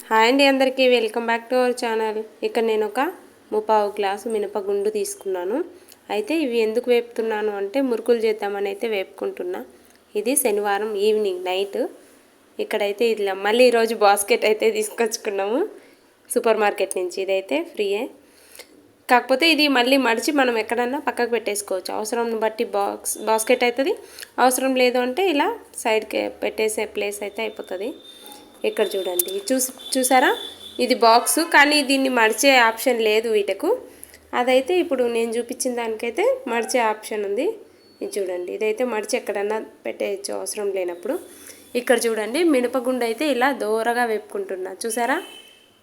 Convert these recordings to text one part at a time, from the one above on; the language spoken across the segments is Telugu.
హాయ్ అండి, అందరికీ welcome back to our channel. ఇక్కడ నేను ఒక ముప్పావు గ్లాసు మినపగుండు తీసుకున్నాను. అయితే ఇవి ఎందుకు వేపుతున్నాను అంటే మురుకులు చేద్దామని అయితే వేపుకుంటున్నా. ఇది శనివారం ఈవినింగ్ నైట్. ఇక్కడైతే ఇది మళ్ళీ ఈరోజు బాస్కెట్ అయితే తీసుకొచ్చుకున్నాము సూపర్ మార్కెట్ నుంచి. ఇదైతే ఫ్రీయే, కాకపోతే ఇది మళ్ళీ మడిచి మనం ఎక్కడన్నా పక్కకు పెట్టేసుకోవచ్చు. అవసరం బట్టి బాస్కెట్ అవుతుంది, అవసరం లేదు అంటే ఇలా సైడ్కి పెట్టేసే ప్లేస్ అయితే అయిపోతుంది. ఇక్కడ చూడండి, చూసారా, ఇది బాక్సు, కానీ దీన్ని మడిచే ఆప్షన్ లేదు వీటకు. అదైతే ఇప్పుడు నేను చూపించిన దానికైతే మడిచే ఆప్షన్ ఉంది. ఇది చూడండి, ఇదైతే మడిచి ఎక్కడన్నా పెట్టేయచ్చు అవసరం లేనప్పుడు. ఇక్కడ చూడండి, మినపగుండు అయితే ఇలా దూరగా వేపుకుంటున్నా. చూసారా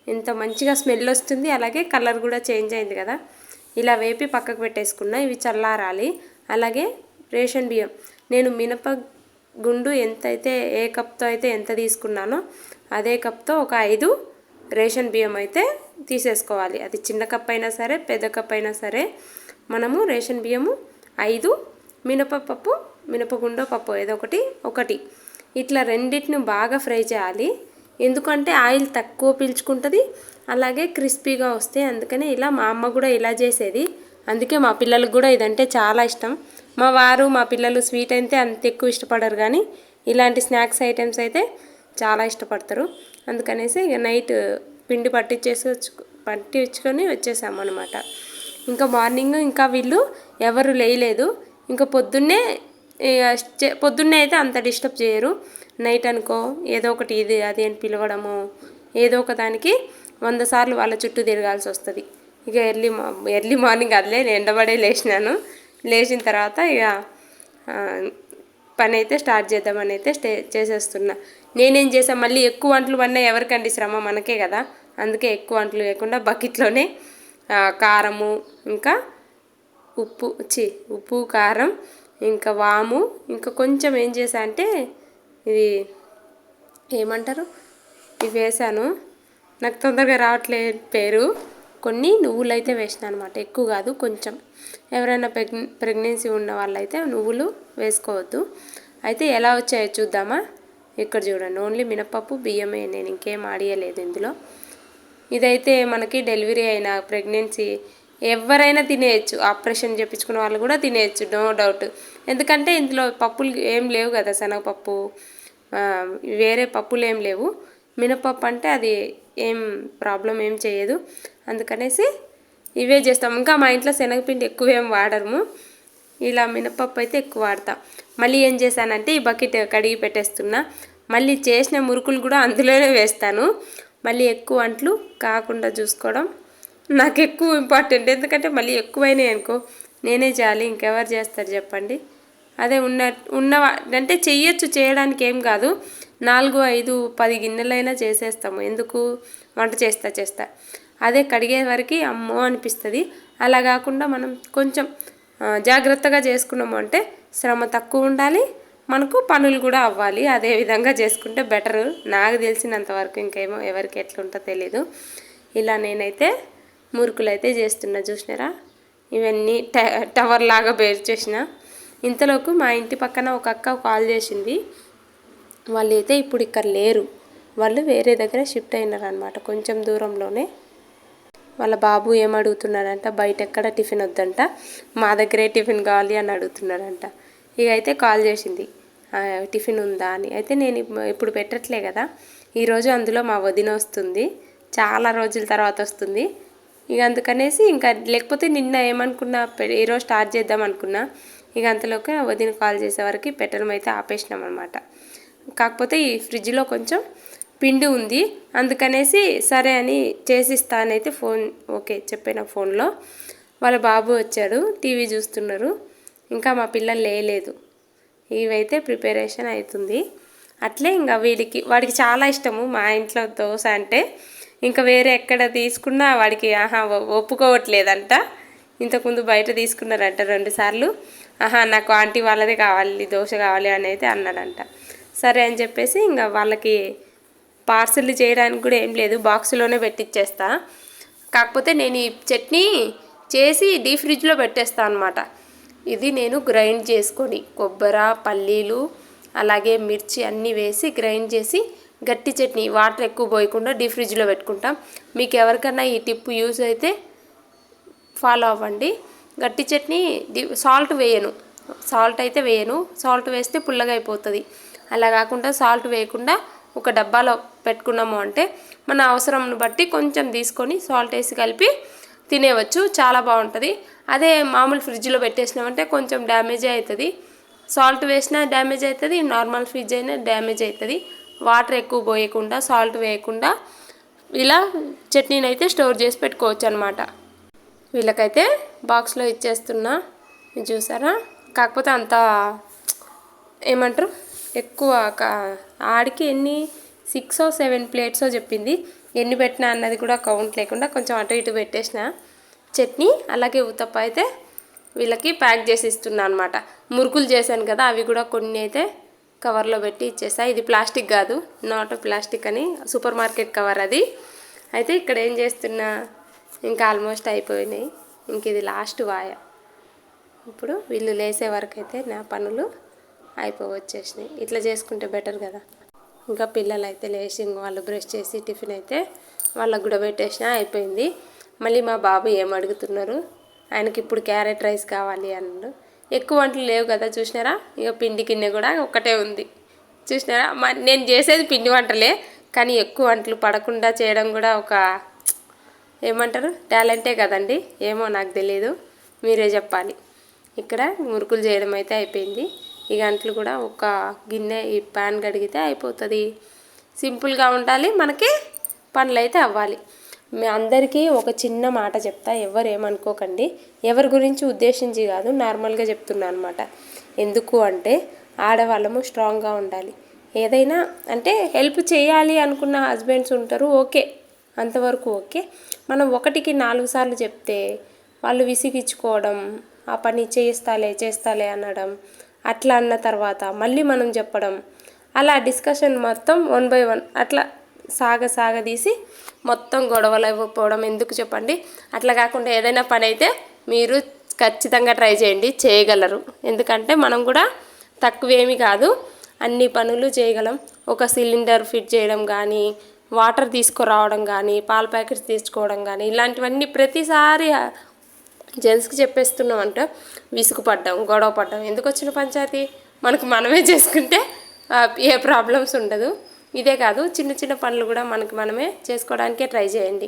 ఎంత మంచిగా స్మెల్ వస్తుంది, అలాగే కలర్ కూడా చేంజ్ అయింది కదా. ఇలా వేపి పక్కకు పెట్టేసుకున్నా. ఇవి చల్లారాలి. అలాగే రేషన్ బియ్యం, నేను మినపగుండు ఎంతైతే ఏ కప్తో అయితే ఎంత తీసుకున్నానో అదే కప్తో ఒక 5 రేషన్ బియ్యం అయితే తీసేసుకోవాలి. అది చిన్న కప్ అయినా సరే పెద్ద కప్ అయినా సరే మనము రేషన్ బియ్యము 5, మినపగుండో పప్పు ఏదో ఒకటి ఇట్లా రెండింటిని బాగా ఫ్రై చేయాలి. ఎందుకంటే ఆయిల్ తక్కువ పీల్చుకుంటుంది, అలాగే క్రిస్పీగా వస్తాయి. అందుకని ఇలా మా అమ్మ కూడా ఇలా చేసేది. అందుకే మా పిల్లలకు కూడా ఇదంటే చాలా ఇష్టం. మా వారు మా పిల్లలు స్వీట్ అయితే అంత ఎక్కువ ఇష్టపడరు, కానీ ఇలాంటి స్నాక్స్ ఐటమ్స్ అయితే చాలా ఇష్టపడతారు. అందుకనేసి ఇక నైట్ పిండి పట్టించుకొని వచ్చేసాము అనమాట. ఇంకా మార్నింగ్ ఇంకా వీళ్ళు ఎవరు లేయలేదు. ఇంకా పొద్దున్నే అయితే అంత డిస్టర్బ్ చేయరు. నైట్ అనుకో ఏదో ఒకటి ఇది అది అని పిలవడము, ఏదో ఒక దానికి 100 సార్లు వాళ్ళ చుట్టూ తిరగాల్సి వస్తుంది. ఇక ఎర్లీ మార్నింగ్ అదిలే ఎండబడే లేచినాను. లేచిన తర్వాత ఇక పని అయితే స్టార్ట్ చేద్దామని అయితే చేసేస్తున్నా. నేనేం చేసాను, మళ్ళీ ఎక్కువ వంటలు పడినా ఎవరికండి శ్రమ, మనకే కదా. అందుకే ఎక్కువ వంటలు లేకుండా బకెట్లోనే కారము, ఇంకా ఉప్పు కారం, ఇంకా వాము, ఇంకా కొంచెం ఏం చేసా అంటే ఇది ఏమంటారు, ఇవి వేసాను. నాకు తొందరగా రావట్లేదు పేరు. కొన్ని నువ్వులు అయితే వేసినా అనమాట, ఎక్కువ కాదు, కొంచెం. ఎవరైనా ప్రెగ్నెన్సీ ఉన్న వాళ్ళైతే నువ్వులు వేసుకోవద్దు. అయితే ఎలా వచ్చాయో చూద్దామా. ఇక్కడ చూడండి, ఓన్లీ మినపప్పు బియ్యమే, నేను ఇంకేం ఆడియలేదు ఇందులో. ఇదైతే మనకి డెలివరీ అయిన ప్రెగ్నెన్సీ ఎవరైనా తినేయచ్చు, ఆపరేషన్ చేయించుకున్న వాళ్ళు కూడా తినేయచ్చు, నో డౌట్. ఎందుకంటే ఇందులో పప్పులు ఏం లేవు కదా, శనగపప్పు వేరే పప్పులు ఏం లేవు. మినపప్పు అంటే అది ఏం ప్రాబ్లం ఏం చేయదు. అందుకనేసి ఇవే చేస్తాం. ఇంకా మా ఇంట్లో శనగపిండి ఎక్కువ ఏం వాడము, ఇలా మినపప్పు అయితే ఎక్కువ వాడతాం. మళ్ళీ ఏం చేశానంటే ఈ బకెట్ కడిగి పెట్టేస్తున్నా. మళ్ళీ చేసిన మురుకులు కూడా అందులోనే వేస్తాను. మళ్ళీ ఎక్కువ అంట్లు కాకుండా చూసుకోవడం నాకు ఎక్కువ ఇంపార్టెంట్. ఎందుకంటే మళ్ళీ ఎక్కువైనాయి అనుకో నేనే చేయాలి, ఇంకెవరు చేస్తారు చెప్పండి. అదే అంటే చెయ్యొచ్చు, చేయడానికి ఏం కాదు. 4, 5, 10 గిన్నెలైనా చేసేస్తాము. ఎందుకు, వంట చేస్తా అదే కడిగే వరకు అమ్మో అనిపిస్తుంది. అలా కాకుండా మనం కొంచెం జాగ్రత్తగా చేసుకున్నాము అంటే శ్రమ తక్కువ ఉండాలి, మనకు పనులు కూడా అవ్వాలి. అదే విధంగా చేసుకుంటే బెటరు, నాకు తెలిసినంతవరకు. ఇంకేమో ఎవరికి ఎట్లుంటో తెలీదు. ఇలా నేనైతే మురుకులు అయితే చేస్తున్నా. చూసినారా, ఇవన్నీ టవర్ లాగా బేర్ చేసిన. ఇంతలోకి మా ఇంటి పక్కన ఒక అక్క కాల్ చేసింది. వాళ్ళు అయితే ఇప్పుడు ఇక్కడ లేరు, వాళ్ళు వేరే దగ్గర షిఫ్ట్ అయినారు అనమాట, కొంచెం దూరంలోనే. వాళ్ళ బాబు ఏమడుగుతున్నాడంట, బయట ఎక్కడ టిఫిన్ వద్దంట, మా దగ్గరే టిఫిన్ కావాలి అని అడుగుతున్నాడంట. ఇక అయితే కాల్ చేసింది, టిఫిన్ ఉందా అని. అయితే నేను ఇప్పుడు పెట్టట్లే కదా, ఈరోజు అందులో మా వదిన వస్తుంది, చాలా రోజుల తర్వాత వస్తుంది. ఇక అందుకనేసి ఇంకా లేకపోతే నిన్న ఏమనుకున్నా ఈరోజు స్టార్ట్ చేద్దాం అనుకున్నా. ఇక అంతలోకి వదిన కాల్ చేసేవరకు పెట్టడం అయితే ఆపేసినాం అనమాట. కాకపోతే ఈ ఫ్రిడ్జ్లో కొంచెం పిండి ఉంది, అందుకనేసి సరే అని చేసిస్తానైతే ఓకే చెప్పిన ఫోన్లో. వాళ్ళ బాబు వచ్చాడు, టీవీ చూస్తున్నారు, ఇంకా మా పిల్లలు లేలేదు. ఇవైతే ప్రిపరేషన్ అవుతుంది. అట్లే ఇంకా వాడికి చాలా ఇష్టము మా ఇంట్లో దోశ అంటే. ఇంకా వేరే ఎక్కడ తీసుకున్నా వాడికి ఒప్పుకోవట్లేదంట. ఇంతకుముందు బయట తీసుకున్నారంట 2 సార్లు. నాకు ఆంటీ వాళ్ళదే కావాలి, దోశ కావాలి అని అయితే అన్నాడంట. సరే అని చెప్పేసి ఇంకా వాళ్ళకి పార్సల్ చేయడానికి కూడా ఏం లేదు, బాక్స్లోనే పెట్టిచ్చేస్తా. కాకపోతే నేను ఈ చట్నీ చేసి డీప్ ఫ్రిడ్జ్లో పెట్టేస్తాను అనమాట. ఇది నేను గ్రైండ్ చేసుకొని కొబ్బరి, పల్లీలు, అలాగే మిర్చి అన్నీ వేసి గ్రైండ్ చేసి గట్టి చట్నీ వాటర్ ఎక్కువ పోయకుండా డీప్ ఫ్రిడ్జ్లో పెట్టుకుంటాం. మీకు ఎవరికైనా ఈ టిప్ యూజ్ అయితే ఫాలో అవ్వండి. గట్టి చట్నీ సాల్ట్ వేయను, సాల్ట్ వేస్తే పుల్లగా అయిపోతుంది. అలా కాకుండా సాల్ట్ వేయకుండా ఒక డబ్బాలో పెట్టుకున్నాము అంటే మన అవసరం బట్టి కొంచెం తీసుకొని సాల్ట్ వేసి కలిపి తినేవచ్చు, చాలా బాగుంటుంది. అదే మామూలు ఫ్రిడ్జ్లో పెట్టేసినామంటే కొంచెం డ్యామేజ్ అవుతుంది. సాల్ట్ వేసినా డ్యామేజ్ అవుతుంది, నార్మల్ ఫ్రిడ్జ్ అయినా డ్యామేజ్ అవుతుంది. వాటర్ ఎక్కువ పోయకుండా సాల్ట్ వేయకుండా ఇలా చట్నీని అయితే స్టోర్ చేసి పెట్టుకోవచ్చు అనమాట. వీళ్ళకైతే బాక్స్లో ఇచ్చేస్తున్నా, చూసారా. కాకపోతే అంత ఏమంటారు ఎక్కువ ఆడికి 6 or 7 ప్లేట్స్ చెప్పింది. ఎన్ని పెట్టినా అన్నది కూడా కౌంట్ లేకుండా కొంచెం అటు ఇటు పెట్టేసిన. చట్నీ అలాగే ఉత్తప్ప అయితే వీళ్ళకి ప్యాక్ చేసి ఇస్తున్నా అనమాట. మురుకులు చేశాను కదా, అవి కూడా కొన్ని అయితే కవర్లో పెట్టి ఇచ్చేసా. ఇది ప్లాస్టిక్ కాదు, నాట్ ప్లాస్టిక్ అని సూపర్ మార్కెట్ కవర్ అది. అయితే ఇక్కడ ఏం చేస్తున్నా, ఇంకా ఆల్మోస్ట్ అయిపోయినాయి. ఇంక ఇది లాస్ట్ వాయ. ఇప్పుడు వీళ్ళు లేసే వరకు అయితే నా పనులు అయిపోవచ్చేసినాయి. ఇట్లా చేసుకుంటే బెటర్ కదా. ఇంకా పిల్లలు అయితే లేచి వాళ్ళు బ్రష్ చేసి టిఫిన్ అయితే వాళ్ళకు కూడా పెట్టేసిన, అయిపోయింది. మళ్ళీ మా బాబు ఏం అడుగుతున్నారు, ఆయనకి ఇప్పుడు క్యారెట్ రైస్ కావాలి అన్నాడు. ఎక్కువ వంటలు లేవు కదా, చూసినారా. ఇక పిండి గిన్నె కూడా ఒక్కటే ఉంది, చూసినారా. నేను చేసేది పిండి వంటలే, కానీ ఎక్కువ వంటలు పడకుండా చేయడం కూడా ఒక ఏమంటారు టాలెంటే కదండి. ఏమో నాకు తెలియదు, మీరే చెప్పాలి. ఇక్కడ మురుకులు చేయడం అయితే అయిపోయింది. ఈ గంటలు కూడా ఒక గిన్నె ఈ ప్యాన్ కడిగితే అయిపోతుంది. సింపుల్గా ఉండాలి, మనకి పనులు అయితే అవ్వాలి. మీ అందరికీ ఒక చిన్న మాట చెప్తా, ఎవరు ఏమనుకోకండి. ఎవరి గురించి ఉద్దేశించి కాదు, నార్మల్గా చెప్తున్నా అనమాట. ఎందుకు అంటే ఆడవాళ్ళము స్ట్రాంగ్గా ఉండాలి. ఏదైనా అంటే హెల్ప్ చేయాలి అనుకున్న హస్బెండ్స్ ఉంటారు, ఓకే, అంతవరకు ఓకే. మనం 1కి 4 సార్లు చెప్తే వాళ్ళు విసిగించుకోవడం, ఆ పని చేస్తాలే అనడం, అట్లా అన్న తర్వాత మళ్ళీ మనం చెప్పడం, అలా డిస్కషన్ మొత్తం 1 by 1 అట్లా సాగదీసి మొత్తం గొడవలు అయిపోవడం ఎందుకు చెప్పండి. అట్లా కాకుండా ఏదైనా పని అయితే మీరు ఖచ్చితంగా ట్రై చేయండి, చేయగలరు. ఎందుకంటే మనం కూడా తక్కువేమీ కాదు, అన్ని పనులు చేయగలం. ఒక సిలిండర్ ఫిట్ చేయడం కానీ, వాటర్ తీసుకురావడం కానీ, పాల ప్యాకెట్స్ తీసుకోవడం కానీ, ఇలాంటివన్నీ ప్రతిసారి జెంట్స్కి చెప్పేస్తున్నామంటే విసుగుపడ్డాం, గొడవ పడ్డాం. ఎందుకు వచ్చిన పంచాయతీ, మనమే చేసుకుంటే ఏ ప్రాబ్లమ్స్ ఉండదు. ఇదే కాదు, చిన్న చిన్న పనులు కూడా మనమే చేసుకోవడానికే ట్రై చేయండి.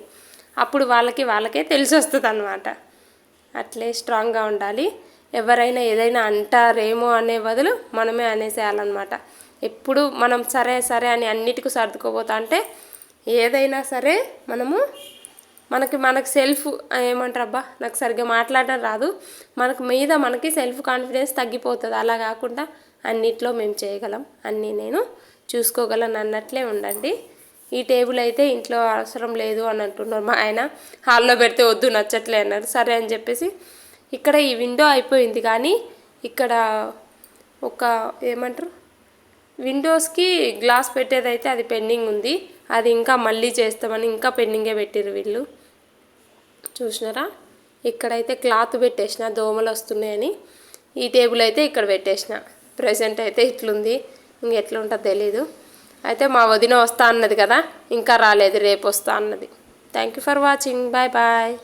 అప్పుడు వాళ్ళకే తెలిసి వస్తుంది అన్నమాట. అట్లే స్ట్రాంగ్గా ఉండాలి. ఎవరైనా ఏదైనా అంటారేమో అనే బదులు మనమే అనేసేయాలన్నమాట. ఎప్పుడు మనం సరే అని అన్నిటికీ సర్దుకోపోతా అంటే ఏదైనా సరే మనకి సెల్ఫ్ ఏమంటారు, అబ్బా నాకు సరిగ్గా మాట్లాడడం రాదు, మనకి సెల్ఫ్ కాన్ఫిడెన్స్ తగ్గిపోతుంది. అలా కాకుండా అన్నిట్లో మేము చేయగలం, అన్నీ నేను చూసుకోగలను అన్నట్లే ఉండండి. ఈ టేబుల్ అయితే ఇంట్లో అవసరం లేదు అని అంటున్నారు మా ఆయన. హాల్లో పెడితే వద్దు, నచ్చట్లే అన్నారు. సరే అని చెప్పేసి ఇక్కడ ఈ విండో అయిపోయింది, కానీ ఇక్కడ ఒక ఏమంటారు విండోస్కి గ్లాస్ పెట్టేదైతే అది పెండింగ్ ఉంది. అది ఇంకా మళ్ళీ చేస్తామని ఇంకా పెండింగే పెట్టిర్రు వీళ్ళు. చూసినారా, ఇక్కడైతే క్లాత్ పెట్టేసిన, దోమలు వస్తున్నాయని. ఈ టేబుల్ అయితే ఇక్కడ పెట్టేసిన. ప్రెజెంట్ అయితే ఇట్లుంది, ఇంకెట్లా ఉంటుందో తెలీదు. అయితే మా వదిన వస్తా అన్నది కదా, ఇంకా రాలేదు, రేపు వస్తా అన్నది. Thank you for watching, bye bye.